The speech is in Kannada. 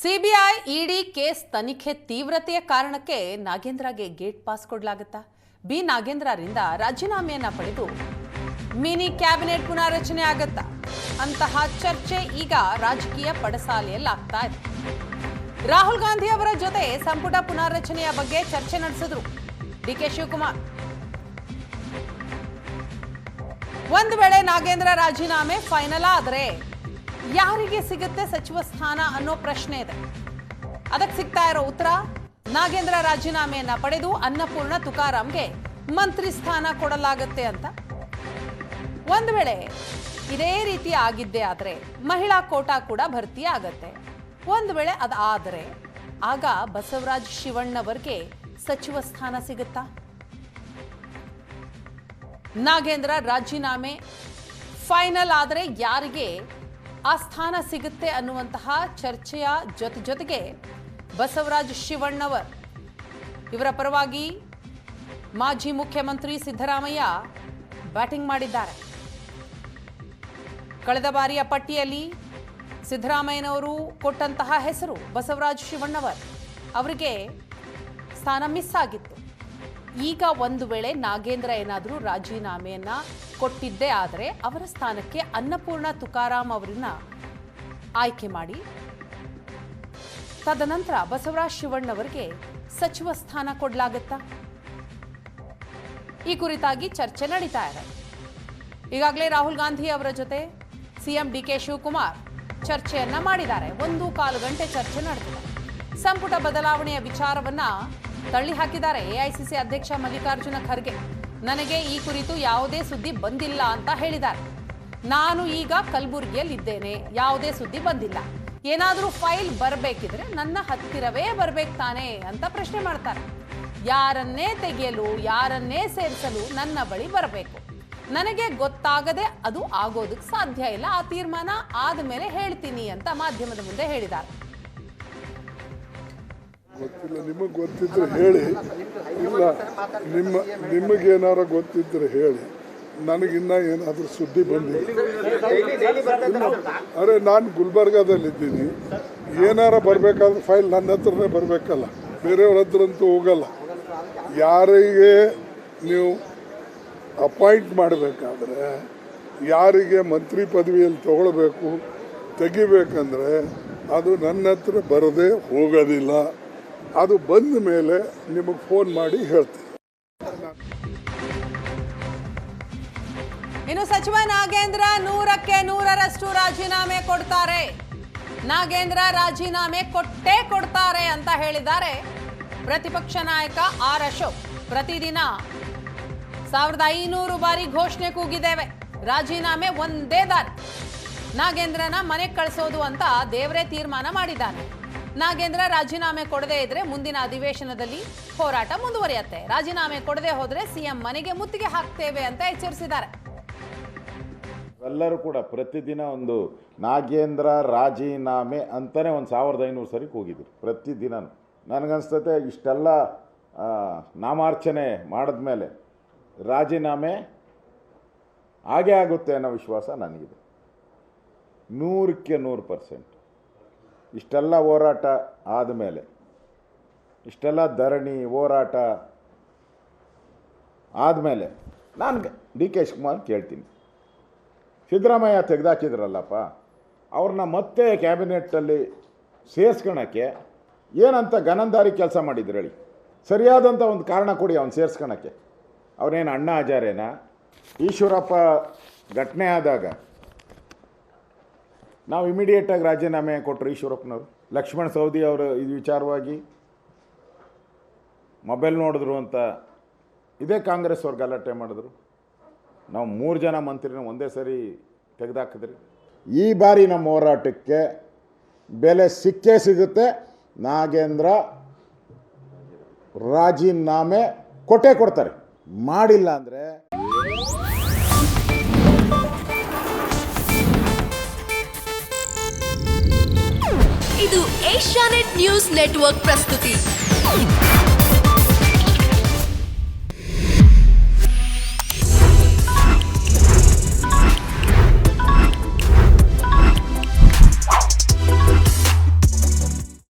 ಸಿಬಿಐ ಇಡಿ ಕೇಸ್ ತನಿಖೆ ತೀವ್ರತೆಯ ಕಾರಣಕ್ಕೆ ನಾಗೇಂದ್ರಗೆ ಗೇಟ್ ಪಾಸ್ ಕೊಡಲಾಗುತ್ತಾ? ಬಿ ನಾಗೇಂದ್ರರಿಂದ ರಾಜೀನಾಮೆಯನ್ನ ಪಡೆದು ಮಿನಿ ಕ್ಯಾಬಿನೆಟ್ ಪುನಾರಚನೆ ಆಗುತ್ತಾ? ಅಂತಹ ಚರ್ಚೆ ಈಗ ರಾಜಕೀಯ ಪಡಸಾಲೆಯಲ್ಲಾಗ್ತಾ ಇದೆ. ರಾಹುಲ್ ಗಾಂಧಿ ಅವರ ಜೊತೆ ಸಂಪುಟ ಪುನಾರಚನೆಯ ಬಗ್ಗೆ ಚರ್ಚೆ ನಡೆಸಿದ್ರು ಡಿಕೆ ಶಿವಕುಮಾರ್. ಒಂದು ವೇಳೆ ನಾಗೇಂದ್ರ ರಾಜೀನಾಮೆ ಫೈನಲ್ ಆದರೆ ಯಾರಿಗೆ ಸಿಗುತ್ತೆ ಸಚಿವ ಸ್ಥಾನ ಅನ್ನೋ ಪ್ರಶ್ನೆ ಇದೆ. ಅದಕ್ಕೆ ಸಿಗ್ತಾ ಇರೋ ಉತ್ತರ ನಾಗೇಂದ್ರ ರಾಜೀನಾಮೆಯನ್ನ ಪಡೆದು ಅನ್ನಪೂರ್ಣ ತುಕಾರಾಂಗೆ ಮಂತ್ರಿ ಸ್ಥಾನ ಕೊಡಲಾಗುತ್ತೆ ಅಂತ. ಒಂದು ವೇಳೆ ಇದೇ ರೀತಿ ಆಗಿದ್ದೇ ಆದರೆ ಮಹಿಳಾ ಕೋಟಾ ಕೂಡ ಭರ್ತಿ ಆಗತ್ತೆ. ಒಂದು ವೇಳೆ ಅದಾದರೆ ಆಗ ಬಸವರಾಜ್ ಶಿವಣ್ಣವರಿಗೆ ಸಚಿವ ಸ್ಥಾನ ಸಿಗುತ್ತಾ? ನಾಗೇಂದ್ರ ರಾಜೀನಾಮೆ ಫೈನಲ್ ಆದರೆ ಯಾರಿಗೆ ಆ ಸ್ಥಾನ ಸಿಗುತ್ತೆ ಅನ್ನುವಂತಹ ಚರ್ಚೆಯ ಜೊತೆಗೆ ಬಸವರಾಜ್ ಶಿವಣ್ಣವರ್ ಇವರ ಪರವಾಗಿ ಮಾಜಿ ಮುಖ್ಯಮಂತ್ರಿ ಸಿದ್ದರಾಮಯ್ಯ ಬ್ಯಾಟಿಂಗ್ ಮಾಡಿದ್ದಾರೆ. ಕಳೆದ ಬಾರಿಯ ಪಟ್ಟಿಯಲ್ಲಿ ಸಿದ್ದರಾಮಯ್ಯನವರು ಕೊಟ್ಟಂತಹ ಹೆಸರು ಬಸವರಾಜ್ ಶಿವಣ್ಣವರ್ ಅವರಿಗೆ ಸ್ಥಾನ ಮಿಸ್ ಆಗಿತ್ತು. ಈಗ ಒಂದು ವೇಳೆ ನಾಗೇಂದ್ರ ಏನಾದರೂ ರಾಜೀನಾಮೆಯನ್ನ ಕೊಟ್ಟಿದ್ದೇ ಆದರೆ ಅವರ ಸ್ಥಾನಕ್ಕೆ ಅನ್ನಪೂರ್ಣ ತುಕಾರಾಂ ಅವರನ್ನ ಆಯ್ಕೆ ಮಾಡಿ ತದನಂತರ ಬಸವರಾಜ್ ಶಿವಣ್ಣವರಿಗೆ ಸಚಿವ ಸ್ಥಾನ ಕೊಡಲಾಗುತ್ತಾ? ಈ ಕುರಿತಾಗಿ ಚರ್ಚೆ ನಡೀತಾ ಇದೆ. ಈಗಾಗಲೇ ರಾಹುಲ್ ಗಾಂಧಿ ಅವರ ಜೊತೆ ಸಿಎಂ ಡಿಕೆ ಶಿವಕುಮಾರ್ ಚರ್ಚೆಯನ್ನ ಮಾಡಿದ್ದಾರೆ. 1.25 ಗಂಟೆ ಚರ್ಚೆ ನಡೆದಿದೆ. ಸಂಪುಟ ಬದಲಾವಣೆಯ ವಿಚಾರವನ್ನ ತಳ್ಳಿ ಹಾಕಿದ್ದಾರೆ ಎಐಸಿಸಿ ಅಧ್ಯಕ್ಷ ಮಲ್ಲಿಕಾರ್ಜುನ ಖರ್ಗೆ. ನನಗೆ ಈ ಕುರಿತು ಯಾವುದೇ ಸುದ್ದಿ ಬಂದಿಲ್ಲ ಅಂತ ಹೇಳಿದ್ದಾರೆ. ನಾನು ಈಗ ಕಲಬುರಗಿಯಲ್ಲಿದ್ದೇನೆ, ಯಾವುದೇ ಸುದ್ದಿ ಬಂದಿಲ್ಲ. ಏನಾದರೂ ಫೈಲ್ ಬರಬೇಕಿದ್ರೆ ನನ್ನ ಹತ್ತಿರವೇ ಬರ್ಬೇಕು ತಾನೇ ಅಂತ ಪ್ರಶ್ನೆ ಮಾಡ್ತಾರೆ. ಯಾರನ್ನೇ ತೆಗೆಯಲು ಯಾರನ್ನೇ ಸೇರಿಸಲು ನನ್ನ ಬಳಿ ಬರಬೇಕು. ನನಗೆ ಗೊತ್ತಾಗದೆ ಅದು ಆಗೋದಕ್ಕೆ ಸಾಧ್ಯ ಇಲ್ಲ. ಆ ತೀರ್ಮಾನ ಆದಮೇಲೆ ಹೇಳ್ತೀನಿ ಅಂತ ಮಾಧ್ಯಮದ ಮುಂದೆ ಹೇಳಿದ್ದಾರೆ. ಗೊತ್ತಿಲ್ಲ, ನಿಮಗೆ ಗೊತ್ತಿದ್ರೆ ಹೇಳಿ. ಇಲ್ಲ, ನಿಮಗೇನಾರ ಗೊತ್ತಿದ್ರೆ ಹೇಳಿ. ನನಗಿನ್ನ ಏನಾದರೂ ಸುದ್ದಿ ಬಂದಿಲ್ಲ. ಅರೆ, ನಾನು ಗುಲ್ಬರ್ಗಾದಲ್ಲಿದ್ದೀನಿ. ಏನಾರ ಬರಬೇಕಾದ್ರೆ ಫೈಲ್ ನನ್ನ ಹತ್ರನೇ ಬರಬೇಕಲ್ಲ, ಬೇರೆಯವ್ರ ಹತ್ರ ಅಂತೂ ಹೋಗಲ್ಲ. ಯಾರಿಗೆ ನೀವು ಅಪಾಯಿಂಟ್ ಮಾಡಬೇಕಾದ್ರೆ, ಯಾರಿಗೆ ಮಂತ್ರಿ ಪದವಿಯಲ್ಲಿ ತಗೊಳ್ಬೇಕು ತೆಗಿಬೇಕಂದ್ರೆ ಅದು ನನ್ನ ಹತ್ರ ಬರದೇ ಹೋಗೋದಿಲ್ಲ. ಅದು ಬಂದ ಮೇಲೆ ನಿಮಗೆ ಫೋನ್ ಮಾಡಿ ಹೇಳ್ತೀನಿ. ಇನ್ನು ಸಚಿವ ನಾಗೇಂದ್ರ 100ಕ್ಕೆ 100ರಷ್ಟು ರಾಜೀನಾಮೆ ಕೊಡ್ತಾರೆ. ನಾಗೇಂದ್ರ ರಾಜೀನಾಮೆ ಕೊಟ್ಟೇ ಕೊಡ್ತಾರೆ ಅಂತ ಹೇಳಿದ್ದಾರೆ ಪ್ರತಿಪಕ್ಷ ನಾಯಕ ಆರ್ ಅಶೋಕ್. ಪ್ರತಿದಿನ 1500 ಬಾರಿ ಘೋಷಣೆ ಕೂಗಿದ್ದೇವೆ, ರಾಜೀನಾಮೆ ಒಂದೇ ದಾರಿ, ನಾಗೇಂದ್ರನ ಮನೆಗೆ ಕಳಿಸೋದು ಅಂತ ದೇವರೇ ತೀರ್ಮಾನ ಮಾಡಿದ್ದಾನೆ. ನಾಗೇಂದ್ರ ರಾಜೀನಾಮೆ ಕೊಡದೇ ಇದ್ರೆ ಮುಂದಿನ ಅಧಿವೇಶನದಲ್ಲಿ ಹೋರಾಟ ಮುಂದುವರಿಯುತ್ತೆ. ರಾಜೀನಾಮೆ ಕೊಡದೆ ಹೋದ್ರೆ ಸಿಎಂ ಮನೆಗೆ ಮುತ್ತಿಗೆ ಹಾಕ್ತೇವೆ ಅಂತ ಎಚ್ಚರಿಸಿದ್ದಾರೆ. ಎಲ್ಲರೂ ಕೂಡ ಪ್ರತಿದಿನ ಒಂದು ನಾಗೇಂದ್ರ ರಾಜೀನಾಮೆ ಅಂತಾನೆ 1500 ಸರಿ ಕೂಗಿದ್ರು ಪ್ರತಿದಿನ. ನನಗನ್ಸ್ತತೆ ಇಷ್ಟೆಲ್ಲ ನಾಮಾರ್ಚನೆ ಮಾಡಿದ್ಮೇಲೆ ರಾಜೀನಾಮೆ ಹಾಗೇ ಆಗುತ್ತೆ ಅನ್ನೋ ವಿಶ್ವಾಸ ನನಗಿದೆ 100ಕ್ಕೆ 100%. ಇಷ್ಟೆಲ್ಲ ಹೋರಾಟ ಆದಮೇಲೆ, ಇಷ್ಟೆಲ್ಲ ಧರಣಿ ಹೋರಾಟ ಆದಮೇಲೆ ನಾನು ಡಿ ಕೆ ಶಿವಕುಮಾರ್ ಕೇಳ್ತೀನಿ, ಸಿದ್ದರಾಮಯ್ಯ ತೆಗೆದಾಕಿದ್ರಲ್ಲಪ್ಪ, ಅವ್ರನ್ನ ಮತ್ತೆ ಕ್ಯಾಬಿನೆಟ್ಟಲ್ಲಿ ಸೇರಿಸ್ಕೊಳಕ್ಕೆ ಏನಂತ ಗನಂದಾರಿ ಕೆಲಸ ಮಾಡಿದ್ರು ಹೇಳಿ. ಸರಿಯಾದಂಥ ಒಂದು ಕಾರಣ ಕೊಡಿ ಅವ್ನು ಸೇರಿಸ್ಕೊಳಕ್ಕೆ. ಅವನೇನು ಅಣ್ಣ ಹಜಾರೇನಾ? ಈಶ್ವರಪ್ಪ ಘಟನೆ ಆದಾಗ ನಾವು ಇಮಿಡಿಯೇಟಾಗಿ ರಾಜೀನಾಮೆ ಕೊಟ್ಟರು ಈಶ್ವರಪ್ಪನವರು. ಲಕ್ಷ್ಮಣ ಸವದಿ ಅವರು ಇದು ವಿಚಾರವಾಗಿ ಮೊಬೈಲ್ ನೋಡಿದ್ರು ಅಂತ ಇದೇ ಕಾಂಗ್ರೆಸ್ ಅವ್ರು ಗಲಾಟೆ ಮಾಡಿದ್ರು. ನಾವು 3 ಜನ ಮಂತ್ರಿನ ಒಂದೇ ಸರಿ ತೆಗೆದಾಕಿದ್ರಿ. ಈ ಬಾರಿ ನಮ್ಮ ಹೋರಾಟಕ್ಕೆ ಬೆಲೆ ಸಿಕ್ಕೇ ಸಿಗುತ್ತೆ. ನಾಗೇಂದ್ರ ರಾಜೀನಾಮೆ ಕೊಟ್ಟೇ ಕೊಡ್ತಾರೆ. ಮಾಡಿಲ್ಲ ಅಂದರೆ ಇದು ಏಷ್ಯಾನೆಟ್ ನ್ಯೂಸ್ ನೆಟ್ವರ್ಕ್ ಪ್ರಸ್ತುತಿ.